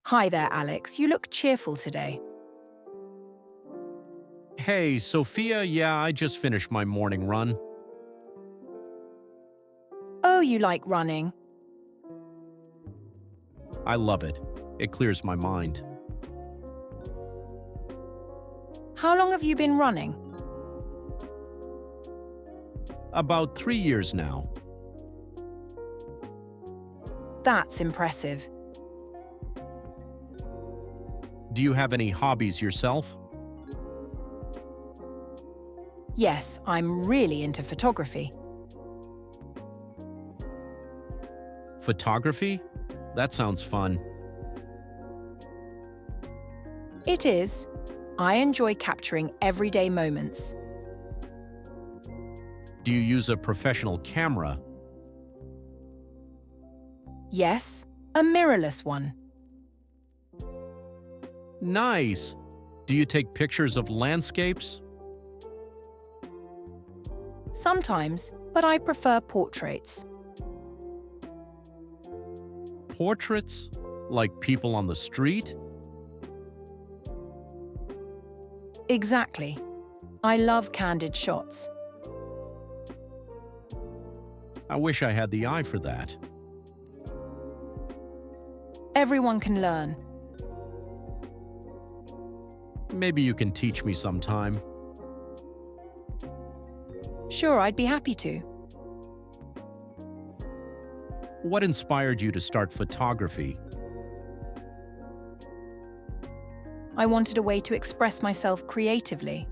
Hi there, Alex. You look cheerful today. Hey, Sophia, yeah, I just finished my morning run. Oh, you like running. I love it. It clears my mind. How long have you been running? About 3 years now. That's impressive. Do you have any hobbies yourself? Yes, I'm really into photography. Photography? That sounds fun. It is. I enjoy capturing everyday moments. Do you use a professional camera? Yes, a mirrorless one. Nice. Do you take pictures of landscapes? Sometimes, but I prefer portraits. Portraits? Like people on the street? Exactly. I love candid shots. I wish I had the eye for that. Everyone can learn. Maybe you can teach me sometime. Sure, I'd be happy to. What inspired you to start photography? I wanted a way to express myself creatively.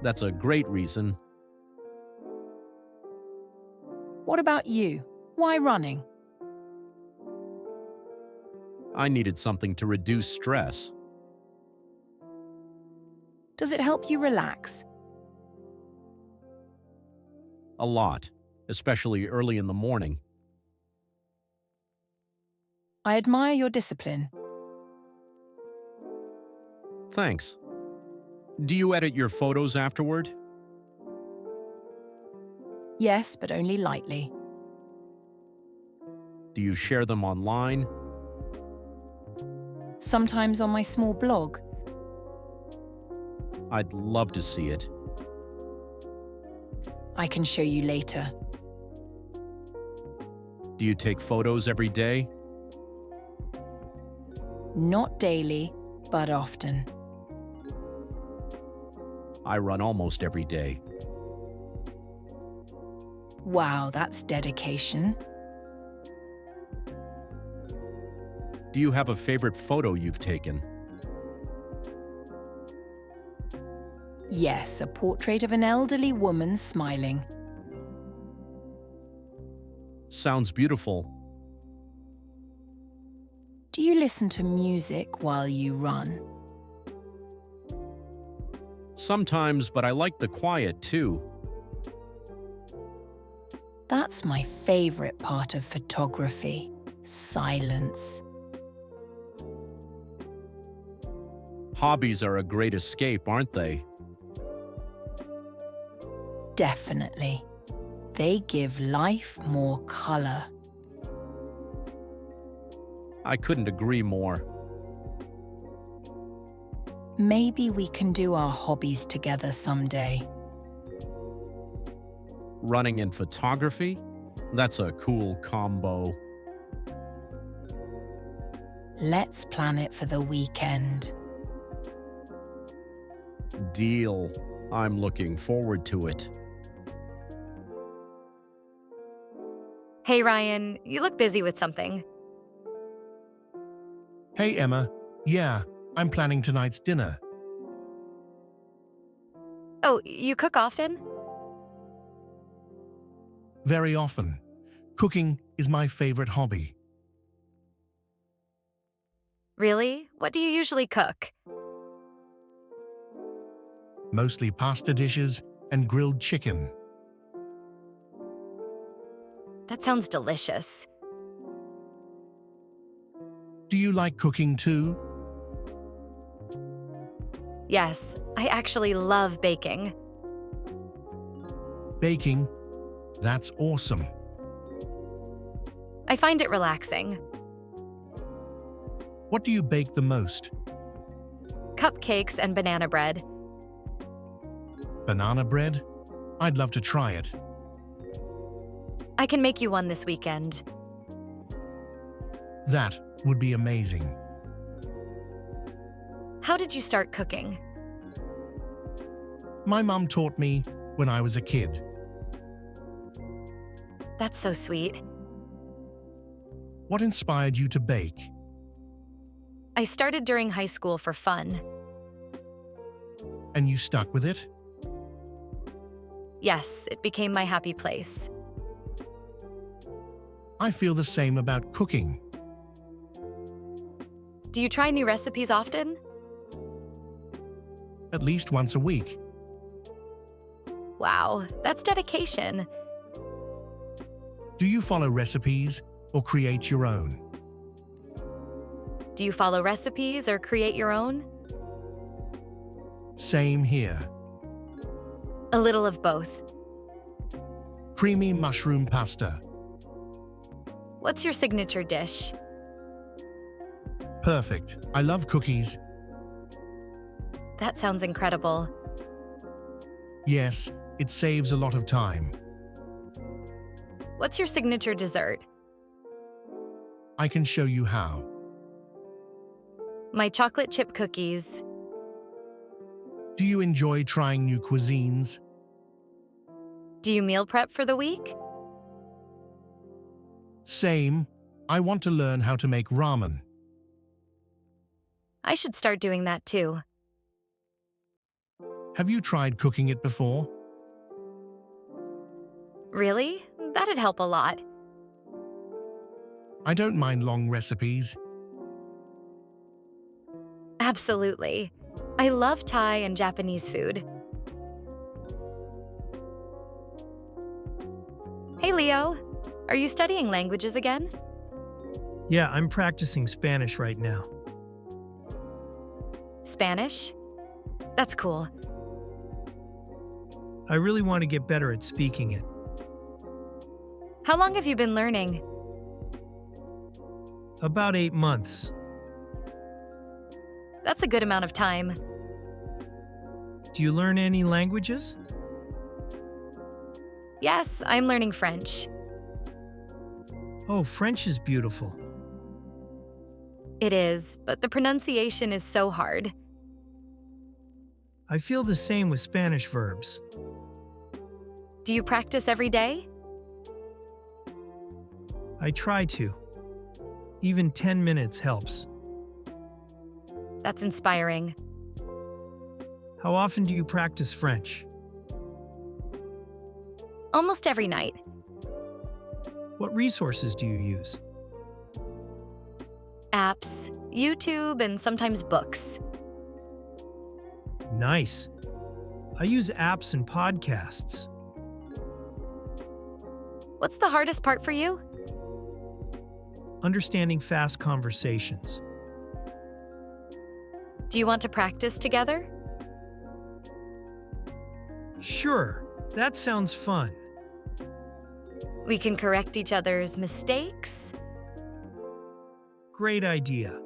That's a great reason. What about you? Why running? I needed something to reduce stress. Does it help you relax? A lot, especially early in the morning. I admire your discipline. Thanks. Do you edit your photos afterward? Yes, but only lightly. Do you share them online? Sometimes on my small blog. I'd love to see it. I can show you later. Do you take photos every day? Not daily, but often. I run almost every day. Wow, that's dedication. Do you have a favorite photo you've taken? Yes, a portrait of an elderly woman smiling. Sounds beautiful. Do you listen to music while you run? Sometimes, but I like the quiet too. That's my favorite part of photography. Silence. Hobbies are a great escape, aren't they? Definitely. They give life more color. I couldn't agree more. Maybe we can do our hobbies together someday. Running and photography? That's a cool combo. Let's plan it for the weekend. Deal. I'm looking forward to it. Hey Ryan, you look busy with something. Hey Emma, yeah, I'm planning tonight's dinner. Oh, you cook often? Very often. Cooking is my favorite hobby. Really? What do you usually cook? Mostly pasta dishes and grilled chicken. That sounds delicious. Do you like cooking too? Yes, I actually love baking. Baking? That's awesome. I find it relaxing. What do you bake the most? Cupcakes and banana bread. Banana bread? I'd love to try it. I can make you one this weekend. That would be amazing. How did you start cooking? My mum taught me when I was a kid. That's so sweet. What inspired you to bake? I started during high school for fun. And you stuck with it? Yes, it became my happy place. I feel the same about cooking. Do you try new recipes often? At least once a week. Wow, that's dedication. Do you follow recipes or create your own? Do you follow recipes or create your own? Same here. A little of both. Creamy mushroom pasta. What's your signature dish? Perfect. I love cookies. That sounds incredible. Yes, it saves a lot of time. What's your signature dessert? I can show you how. My chocolate chip cookies. Do you enjoy trying new cuisines? Do you meal prep for the week? Same. I want to learn how to make ramen. I should start doing that too. Have you tried cooking it before? Really? That'd help a lot. I don't mind long recipes. Absolutely. I love Thai and Japanese food. Hey, Leo. Are you studying languages again? Yeah, I'm practicing Spanish right now. Spanish? That's cool. I really want to get better at speaking it. How long have you been learning? About 8 months. That's a good amount of time. Do you learn any languages? Yes, I'm learning French. Oh, French is beautiful. It is, but the pronunciation is so hard. I feel the same with Spanish verbs. Do you practice every day? I try to. Even 10 minutes helps. That's inspiring. How often do you practice French? Almost every night. What resources do you use? Apps, YouTube, and sometimes books. Nice. I use apps and podcasts. What's the hardest part for you? Understanding fast conversations. Do you want to practice together? Sure, that sounds fun. We can correct each other's mistakes. Great idea.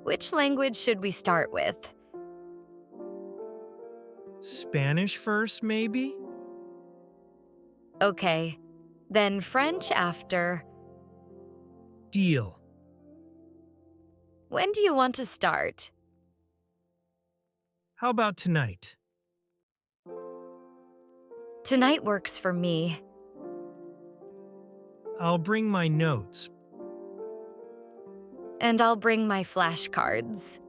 Which language should we start with? Spanish first, maybe? Okay, then French after. Deal. When do you want to start? How about tonight? Tonight works for me. I'll bring my notes. And I'll bring my flashcards.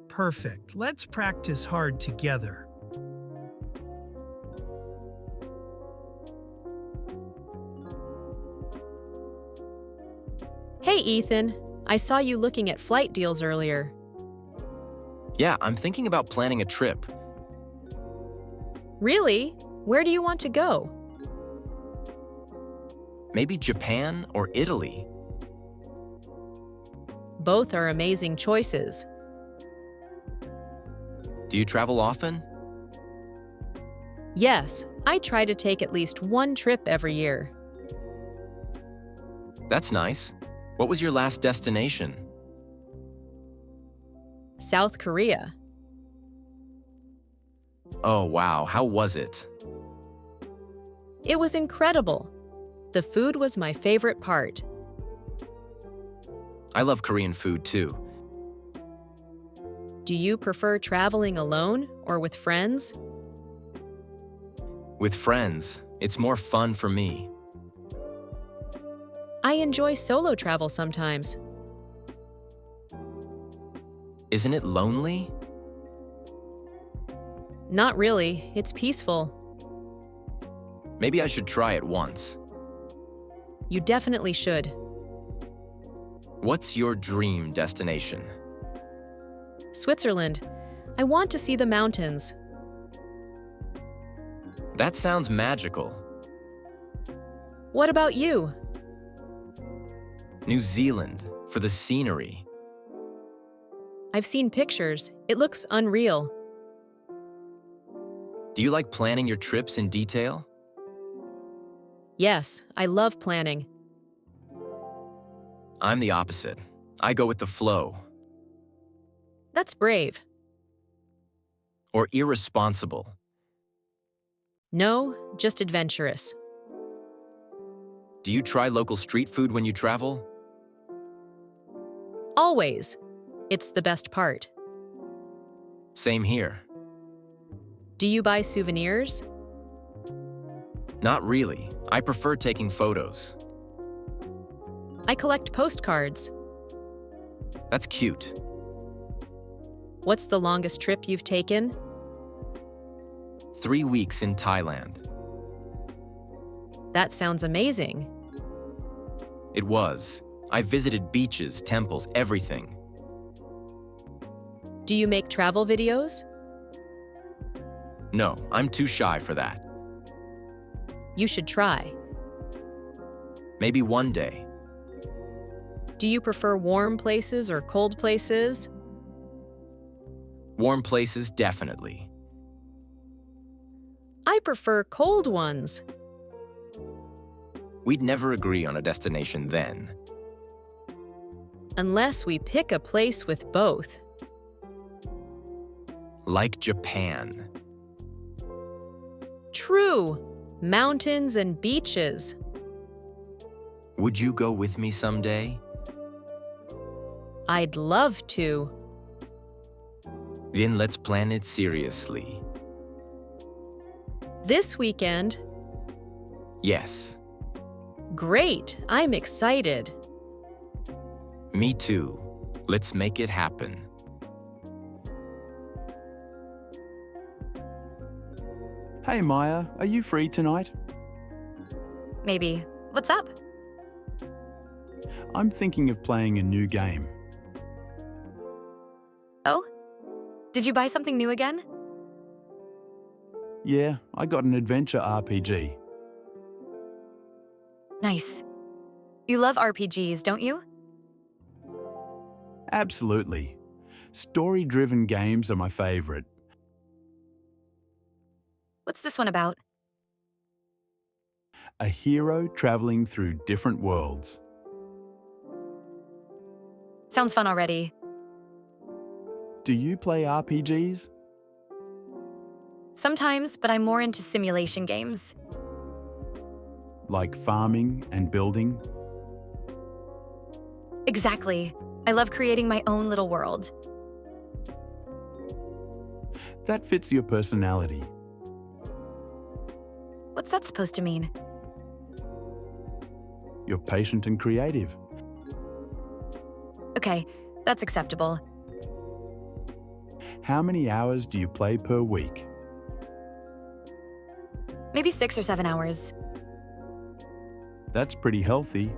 Perfect. Let's practice hard together. Hey, Ethan. I saw you looking at flight deals earlier. Yeah, I'm thinking about planning a trip. Really? Where do you want to go? Maybe Japan or Italy. Both are amazing choices. Do you travel often? Yes, I try to take at least one trip every year. That's nice. What was your last destination? South Korea. Oh, wow. How was it? It was incredible. The food was my favorite part. I love Korean food too. Do you prefer traveling alone or with friends? With friends, it's more fun for me. I enjoy solo travel sometimes. Isn't it lonely? Not really, it's peaceful. Maybe I should try it once. You definitely should. What's your dream destination? Switzerland. I want to see the mountains. That sounds magical. What about you? New Zealand, for the scenery. I've seen pictures. It looks unreal. Do you like planning your trips in detail? Yes, I love planning. I'm the opposite. I go with the flow. That's brave. Or irresponsible. No, just adventurous. Do you try local street food when you travel? Always. It's the best part. Same here. Do you buy souvenirs? Not really. I prefer taking photos. I collect postcards. That's cute. What's the longest trip you've taken? 3 weeks in Thailand. That sounds amazing. It was. I visited beaches, temples, everything. Do you make travel videos? No, I'm too shy for that. You should try. Maybe one day. Do you prefer warm places or cold places? Warm places, definitely. I prefer cold ones. We'd never agree on a destination then. Unless we pick a place with both. Like Japan. True. Mountains and beaches. Would you go with me someday? I'd love to. Then let's plan it seriously. This weekend? Yes, Great. I'm excited. me too. Let's make it happen. Hey Maya, are you free tonight? Maybe. What's up? I'm thinking of playing a new game. Oh? Did you buy something new again? Yeah, I got an adventure RPG. Nice. You love RPGs, don't you? Absolutely. Story-driven games are my favorite. What's this one about? A hero traveling through different worlds. Sounds fun already. Do you play RPGs? Sometimes, but I'm more into simulation games. Like farming and building? Exactly. I love creating my own little world. That fits your personality. What's that supposed to mean? You're patient and creative. Okay, that's acceptable. How many hours do you play per week? Maybe 6 or 7 hours. That's pretty healthy.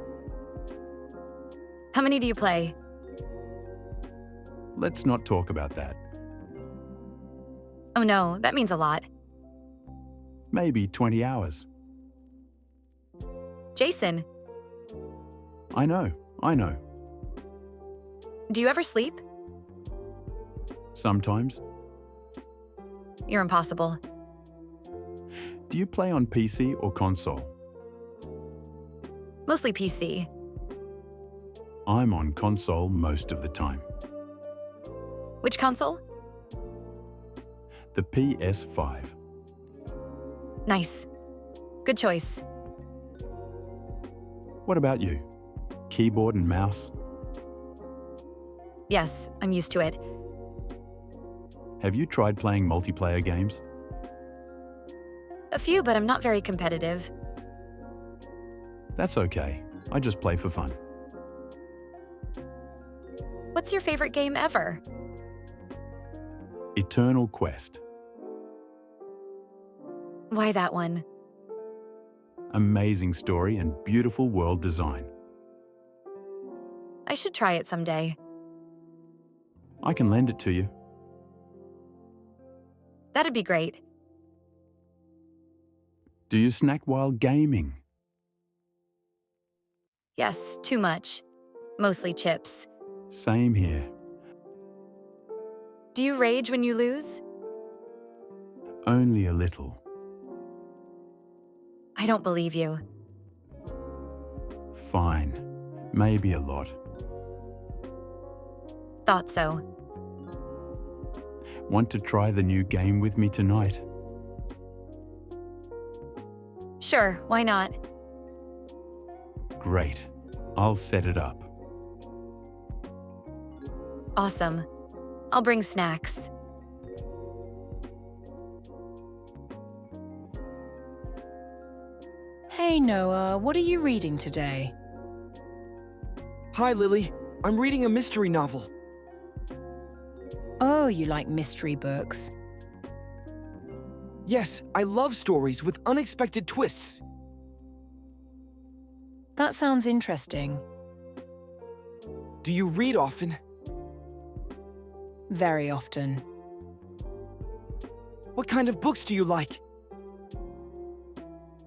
How many do you play? Let's not talk about that. Oh no, that means a lot. Maybe 20 hours. Jason, I know. do you ever sleep? Sometimes. You're impossible. Do you play on PC or console? Mostly PC. I'm on console most of the time. Which console? The PS5. Nice. Good choice. What about you? Keyboard and mouse? Yes, I'm used to it. Have you tried playing multiplayer games? A few, but I'm not very competitive. That's okay. I just play for fun. What's your favorite game ever? Eternal Quest. Why that one? Amazing story and beautiful world design. I should try it someday. I can lend it to you. That'd be great. Do you snack while gaming? Yes, too much. Mostly chips. Same here. Do you rage when you lose? Only a little. I don't believe you. Fine. Maybe a lot. Thought so. Want to try the new game with me tonight? Sure, why not? Great. I'll set it up. Awesome. I'll bring snacks. Hey Noah, what are you reading today? Hi, Lily. I'm reading a mystery novel. Oh, you like mystery books. Yes, I love stories with unexpected twists. That sounds interesting. Do you read often? Very often. What kind of books do you like?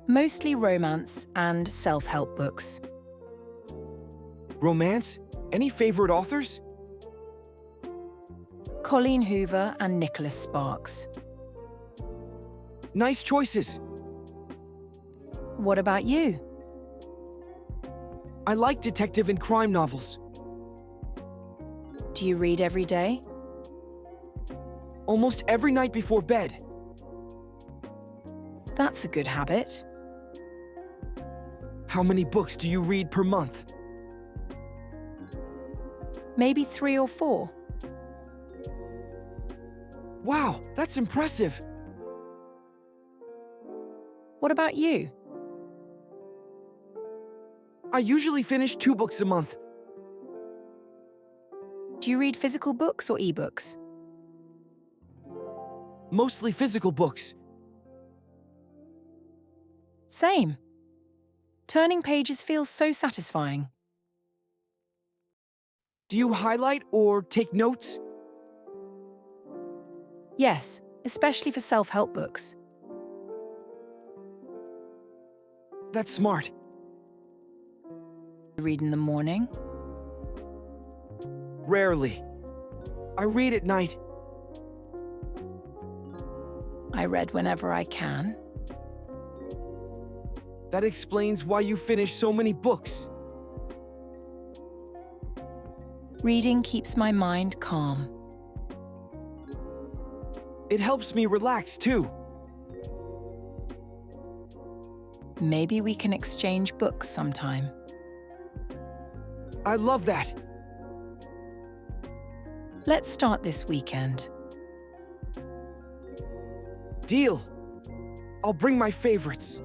Mostly romance and self-help books. Romance? Any favorite authors? Colleen Hoover and Nicholas Sparks. Nice choices. What about you? I like detective and crime novels. Do you read every day? Almost every night before bed. That's a good habit. How many books do you read per month? Maybe 3 or 4. Wow, that's impressive. What about you? I usually finish 2 books a month. Do you read physical books or ebooks? Mostly physical books. Same. Turning pages feels so satisfying. Do you highlight or take notes? Yes, especially for self-help books. That's smart. You read in the morning? Rarely. I read at night. I read whenever I can. That explains why you finish so many books. Reading keeps my mind calm. It helps me relax too. Maybe we can exchange books sometime. I love that. Let's start this weekend. Deal. I'll bring my favorites.